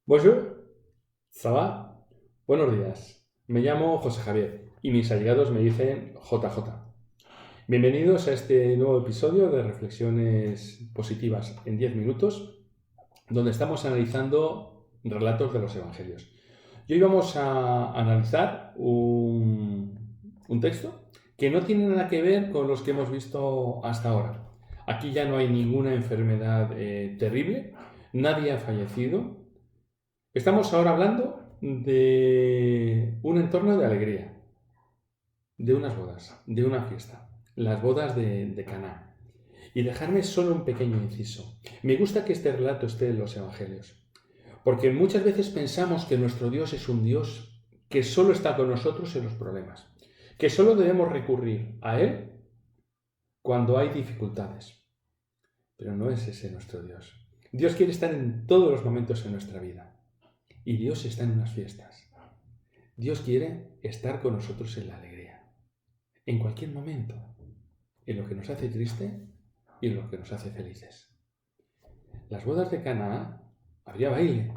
Bonjour, ça va? Buenos días. Me llamo José Javier y mis allegados me dicen JJ. Bienvenidos a este nuevo episodio de Reflexiones Positivas en 10 minutos, donde estamos analizando relatos de los Evangelios. Y hoy vamos a analizar un texto que no tiene nada que ver con los que hemos visto hasta ahora. Aquí ya no hay ninguna enfermedad terrible, nadie ha fallecido. Estamos ahora hablando de un entorno de alegría, de unas bodas, de una fiesta, las bodas de Caná. Y dejarme solo un pequeño inciso. Me gusta que este relato esté en los Evangelios, porque muchas veces pensamos que nuestro Dios es un Dios que solo está con nosotros en los problemas, que solo debemos recurrir a Él cuando hay dificultades. Pero no es ese nuestro Dios. Dios quiere estar en todos los momentos en nuestra vida. Y Dios está en unas fiestas. Dios quiere estar con nosotros en la alegría, en cualquier momento, en lo que nos hace triste y en lo que nos hace felices. Las bodas de Caná habría baile,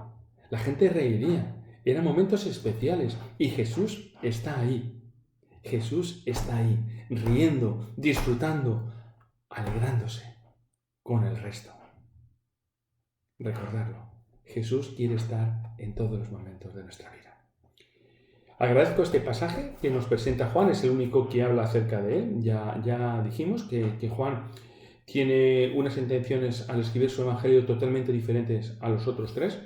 la gente reiría, eran momentos especiales y Jesús está ahí. Jesús está ahí, riendo, disfrutando, alegrándose con el resto. Recordarlo, Jesús quiere estar en todos los momentos de nuestra vida. Agradezco este pasaje que nos presenta Juan, es el único que habla acerca de él. Ya dijimos que Juan tiene unas intenciones al escribir su evangelio totalmente diferentes a los otros tres.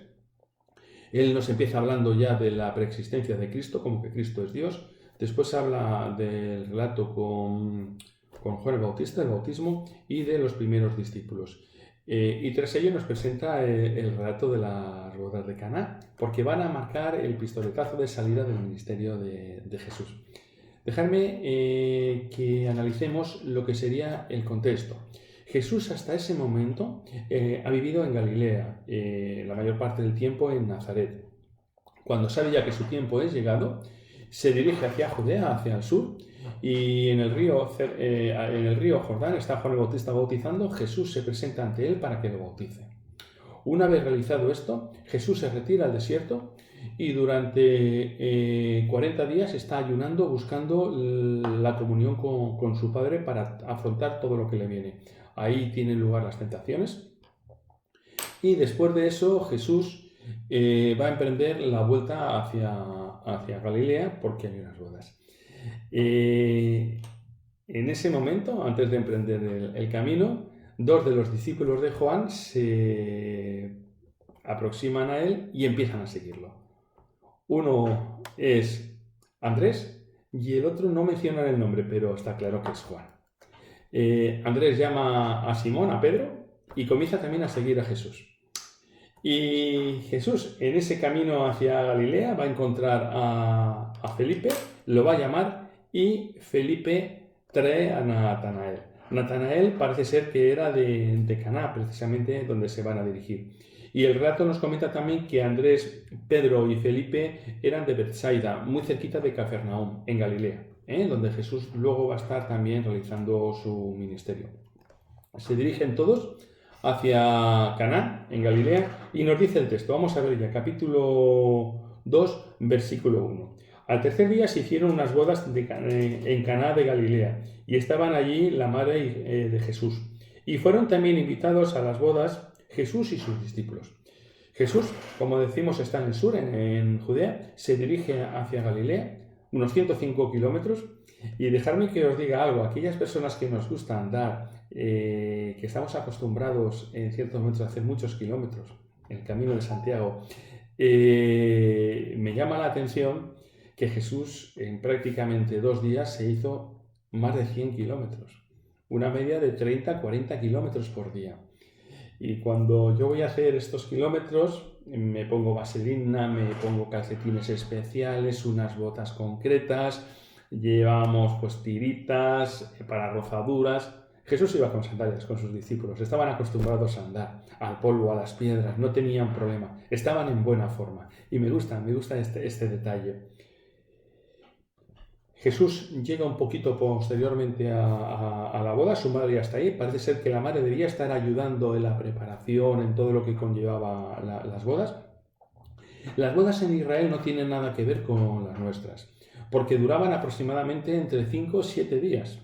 Él nos empieza hablando ya de la preexistencia de Cristo, como que Cristo es Dios. Después habla del relato con Juan el Bautista, el bautismo, y de los primeros discípulos. Y tras ello nos presenta el relato de las bodas de Caná, porque van a marcar el pistoletazo de salida del ministerio de Jesús. Dejadme que analicemos lo que sería el contexto. Jesús hasta ese momento ha vivido en Galilea, la mayor parte del tiempo en Nazaret. Cuando sabe ya que su tiempo es llegado, se dirige hacia Judea, hacia el sur, y en el río Jordán está Juan el Bautista bautizando. Jesús se presenta ante él para que lo bautice. Una vez realizado esto, Jesús se retira al desierto y durante 40 días está ayunando, buscando la comunión con su Padre para afrontar todo lo que le viene. Ahí tienen lugar las tentaciones. Y después de eso, Jesús va a emprender la vuelta hacia Galilea porque hay unas bodas. En ese momento, antes de emprender el camino, dos de los discípulos de Juan se aproximan a él y empiezan a seguirlo. Uno es Andrés y el otro no mencionan el nombre, pero está claro que es Juan. Andrés llama a Simón, a Pedro, y comienza también a seguir a Jesús. Y Jesús, en ese camino hacia Galilea, va a encontrar a Felipe, lo va a llamar y Felipe trae a Natanael. Natanael parece ser que era de Caná, precisamente donde se van a dirigir. Y el relato nos comenta también que Andrés, Pedro y Felipe eran de Bethsaida, muy cerquita de Cafarnaúm, en Galilea, donde Jesús luego va a estar también realizando su ministerio. Se dirigen todos hacia Caná, en Galilea, y nos dice el texto. Vamos a ver ya, capítulo 2, versículo 1. Al tercer día se hicieron unas bodas en Caná de Galilea, y estaban allí la madre de Jesús. Y fueron también invitados a las bodas Jesús y sus discípulos. Jesús, como decimos, está en el sur, en Judea, se dirige hacia Galilea, unos 105 kilómetros, y dejadme que os diga algo. Aquellas personas que nos gusta andar, que estamos acostumbrados en ciertos momentos a hacer muchos kilómetros en el camino de Santiago, me llama la atención que Jesús en prácticamente 2 días se hizo más de 100 kilómetros, una media de 30-40 kilómetros por día. Y cuando yo voy a hacer estos kilómetros, me pongo vaselina, me pongo calcetines especiales, unas botas concretas, llevamos pues tiritas para rozaduras. Jesús iba con sandalias con sus discípulos, estaban acostumbrados a andar al polvo, a las piedras, no tenían problema, estaban en buena forma. Y me gusta este detalle. Jesús llega un poquito posteriormente a la boda, su madre ya está ahí, parece ser que la madre debía estar ayudando en la preparación, en todo lo que conllevaba las bodas. Las bodas en Israel no tienen nada que ver con las nuestras, porque duraban aproximadamente entre 5 o 7 días.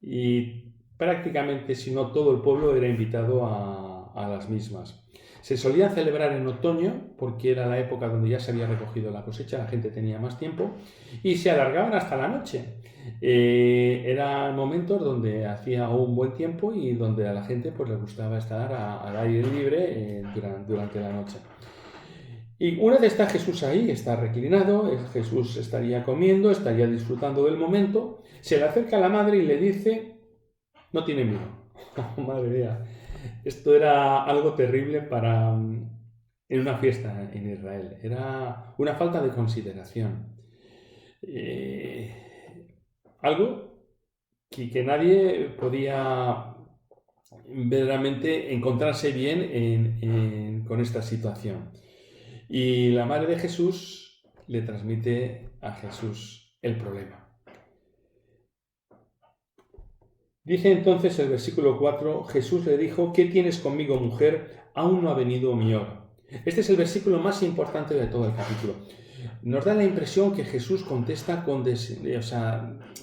Y prácticamente, si no todo el pueblo, era invitado a las mismas. Se solían celebrar en otoño, porque era la época donde ya se había recogido la cosecha, la gente tenía más tiempo, y se alargaban hasta la noche. Eran momentos donde hacía un buen tiempo y donde a la gente pues, le gustaba estar al aire libre durante la noche. Y una vez está Jesús ahí, está reclinado, Jesús estaría comiendo, estaría disfrutando del momento, se le acerca a la madre y le dice, no tiene vino. Madre mía, esto era algo terrible en una fiesta en Israel, era una falta de consideración. Algo que nadie podía verdaderamente encontrarse bien con esta situación. Y la madre de Jesús le transmite a Jesús el problema. Dice entonces el versículo 4, Jesús le dijo, ¿qué tienes conmigo, mujer? Aún no ha venido mi hora. Este es el versículo más importante de todo el capítulo. Nos da la impresión que Jesús contesta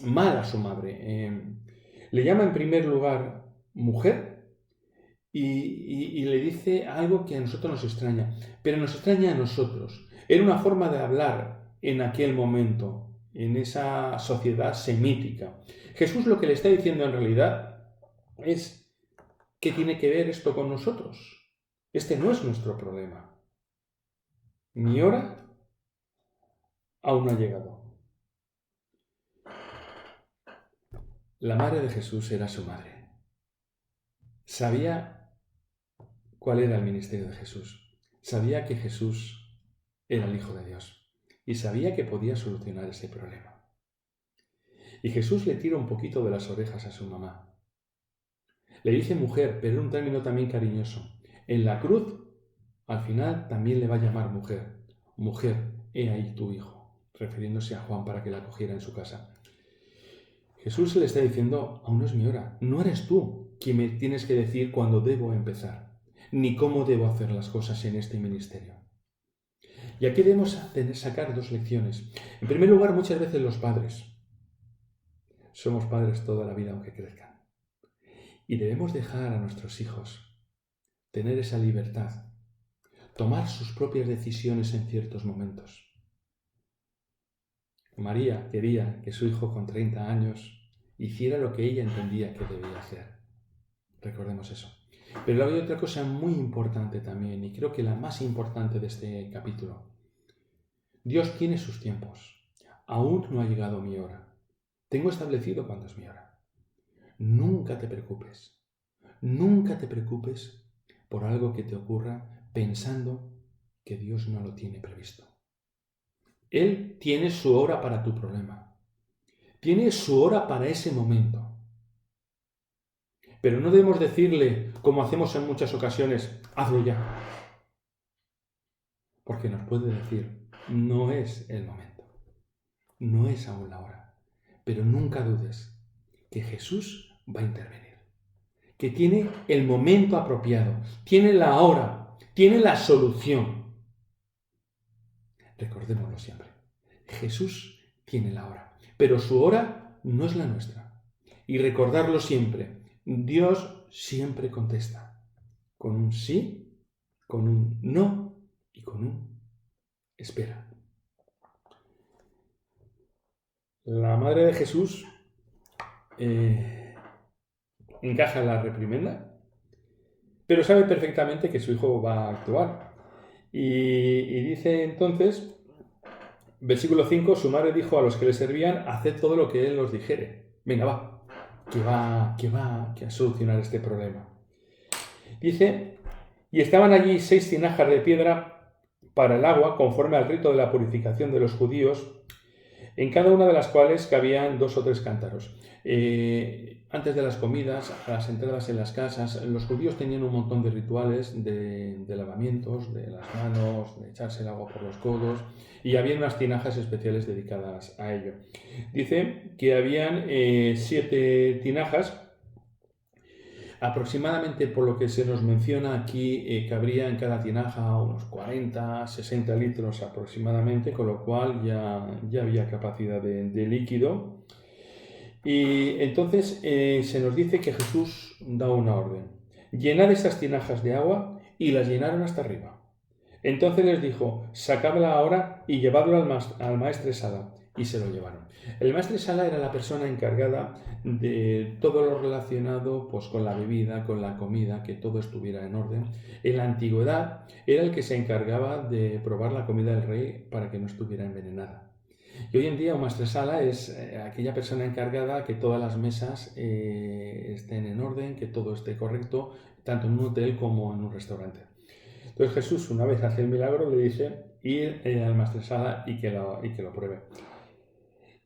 mal a su madre. Le llama en primer lugar mujer y le dice algo que a nosotros nos extraña, pero nos extraña a nosotros. Era una forma de hablar en aquel momento, en esa sociedad semítica. Jesús lo que le está diciendo en realidad es, ¿qué tiene que ver esto con nosotros? Este no es nuestro problema. Mi hora aún no ha llegado. La madre de Jesús era su madre. Sabía cuál era el ministerio de Jesús. Sabía que Jesús era el Hijo de Dios. Y sabía que podía solucionar ese problema. Y Jesús le tira un poquito de las orejas a su mamá. Le dice mujer, pero en un término también cariñoso. En la cruz, al final, también le va a llamar mujer. Mujer, he ahí tu hijo, refiriéndose a Juan para que la acogiera en su casa. Jesús le está diciendo, aún no es mi hora. No eres tú quien me tienes que decir cuándo debo empezar, ni cómo debo hacer las cosas en este ministerio. Y aquí debemos sacar dos lecciones. En primer lugar, muchas veces los padres. Somos padres toda la vida aunque crezcan. Y debemos dejar a nuestros hijos tener esa libertad, tomar sus propias decisiones en ciertos momentos. María quería que su hijo con 30 años hiciera lo que ella entendía que debía hacer. Recordemos eso. Pero hay otra cosa muy importante también, y creo que la más importante de este capítulo. Dios tiene sus tiempos. Aún no ha llegado mi hora. Tengo establecido cuándo es mi hora. Nunca te preocupes. Nunca te preocupes por algo que te ocurra pensando que Dios no lo tiene previsto. Él tiene su hora para tu problema. Tiene su hora para ese momento. Pero no debemos decirle, como hacemos en muchas ocasiones, hazlo ya. Porque nos puede decir, no es el momento. No es aún la hora. Pero nunca dudes que Jesús va a intervenir. Que tiene el momento apropiado. Tiene la hora. Tiene la solución. Recordémoslo siempre. Jesús tiene la hora. Pero su hora no es la nuestra. Y recordarlo siempre. Dios siempre contesta. Con un sí, con un no y con un espera. La madre de Jesús encaja la reprimenda, pero sabe perfectamente que su hijo va a actuar. Y dice entonces, versículo 5, su madre dijo a los que le servían, haced todo lo que él os dijere. Venga, que va a solucionar este problema. Dice, y estaban allí 6 tinajas de piedra para el agua, conforme al rito de la purificación de los judíos, en cada una de las cuales cabían 2 o 3 cántaros. Antes de las comidas, a las entradas en las casas, los judíos tenían un montón de rituales de lavamientos, de las manos, de echarse el agua por los codos, y había unas tinajas especiales dedicadas a ello. Dice que habían 7 tinajas Aproximadamente, por lo que se nos menciona aquí, cabría en cada tinaja unos 40, 60 litros aproximadamente, con lo cual ya había capacidad de líquido. Y entonces se nos dice que Jesús da una orden: llenad esas tinajas de agua, y las llenaron hasta arriba. Entonces les dijo: sacadla ahora y llevadlo al maestresala. Y se lo llevaron. El maestresala era la persona encargada de todo lo relacionado pues, con la bebida, con la comida, que todo estuviera en orden. En la antigüedad era el que se encargaba de probar la comida del rey para que no estuviera envenenada. Y hoy en día un maestresala es aquella persona encargada que todas las mesas estén en orden, que todo esté correcto, tanto en un hotel como en un restaurante. Entonces Jesús, una vez hace el milagro, le dice ir al maestresala y que lo pruebe.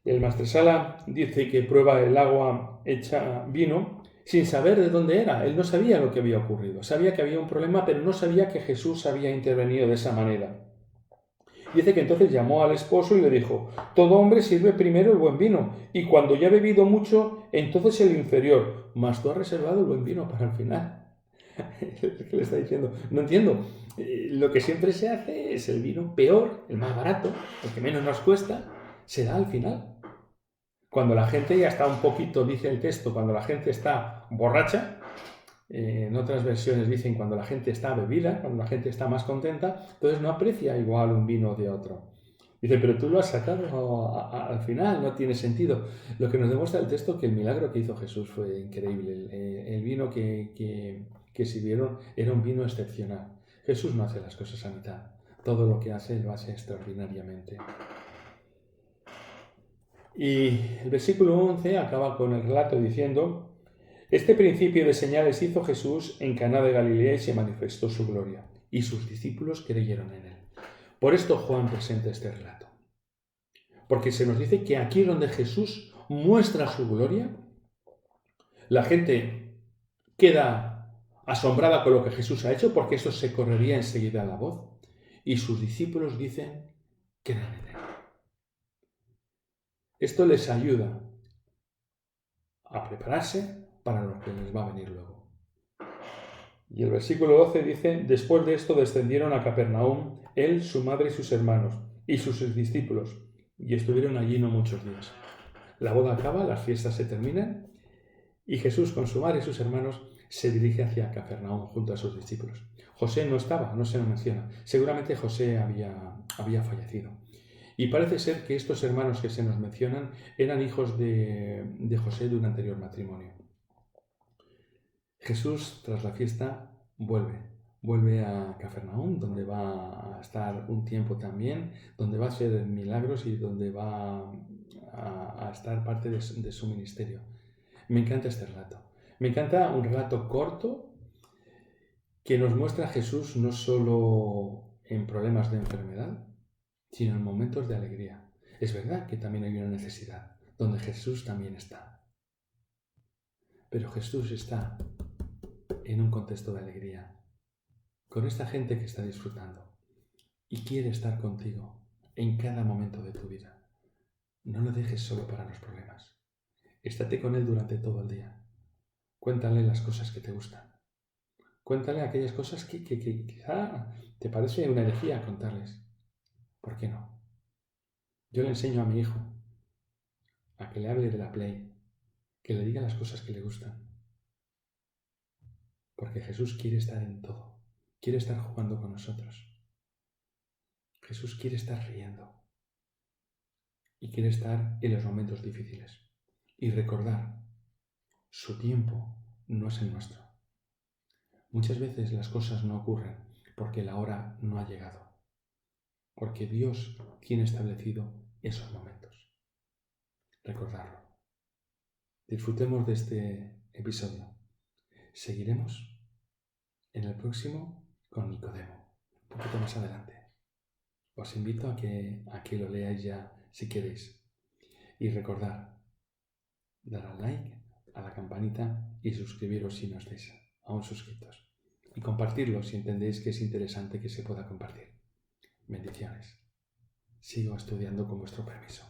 El maestresala dice que prueba el agua hecha vino sin saber de dónde era. Él no sabía lo que había ocurrido. Sabía que había un problema, pero no sabía que Jesús había intervenido de esa manera. Dice que entonces llamó al esposo y le dijo: todo hombre sirve primero el buen vino, y cuando ya ha bebido mucho, entonces el inferior, mas tú has reservado el buen vino para el final. ¿Qué le está diciendo? No entiendo. Lo que siempre se hace es el vino peor, el más barato, el que menos nos cuesta, se da al final. Cuando la gente ya está un poquito, dice el texto, cuando la gente está borracha, en otras versiones dicen cuando la gente está bebida, cuando la gente está más contenta, entonces no aprecia igual un vino de otro. Dice, pero tú lo has sacado al final, no tiene sentido. Lo que nos demuestra el texto que el milagro que hizo Jesús fue increíble. El vino que sirvieron era un vino excepcional. Jesús no hace las cosas a mitad. Todo lo que hace lo hace extraordinariamente. Y el versículo 11 acaba con el relato diciendo: este principio de señales hizo Jesús en Caná de Galilea y se manifestó su gloria, y sus discípulos creyeron en él. Por esto Juan presenta este relato. Porque se nos dice que aquí donde Jesús muestra su gloria, la gente queda asombrada con lo que Jesús ha hecho, porque eso se correría enseguida a la voz, y sus discípulos dicen: creen en él. Esto les ayuda a prepararse para lo que les va a venir luego. Y el versículo 12 dice: después de esto descendieron a Capernaum, él, su madre y sus hermanos, y sus discípulos, y estuvieron allí no muchos días. La boda acaba, las fiestas se terminan, y Jesús con su madre y sus hermanos se dirige hacia Capernaum junto a sus discípulos. José no estaba, no se lo menciona. Seguramente José había fallecido. Y parece ser que estos hermanos que se nos mencionan eran hijos de José de un anterior matrimonio. Jesús, tras la fiesta, vuelve a Capernaum, donde va a estar un tiempo también, donde va a hacer milagros y donde va a estar parte de su ministerio. Me encanta este relato. Me encanta un relato corto que nos muestra a Jesús no solo en problemas de enfermedad, sino en momentos de alegría. Es verdad que también hay una necesidad, donde Jesús también está. Pero Jesús está en un contexto de alegría, con esta gente que está disfrutando y quiere estar contigo en cada momento de tu vida. No lo dejes solo para los problemas. Estate con él durante todo el día. Cuéntale las cosas que te gustan. Cuéntale aquellas cosas que quizá te parece una herejía contarles. ¿Por qué no? Yo le enseño a mi hijo a que le hable de la Play, que le diga las cosas que le gustan. Porque Jesús quiere estar en todo. Quiere estar jugando con nosotros. Jesús quiere estar riendo. Y quiere estar en los momentos difíciles. Y recordar, su tiempo no es el nuestro. Muchas veces las cosas no ocurren porque la hora no ha llegado. Porque Dios tiene establecido esos momentos. Recordarlo. Disfrutemos de este episodio. Seguiremos en el próximo con Nicodemo, un poquito más adelante. Os invito a que lo leáis ya si queréis. Y recordad, dar al like, a la campanita y suscribiros si no estáis aún suscritos. Y compartirlo si entendéis que es interesante que se pueda compartir. Bendiciones. Sigo estudiando con vuestro permiso.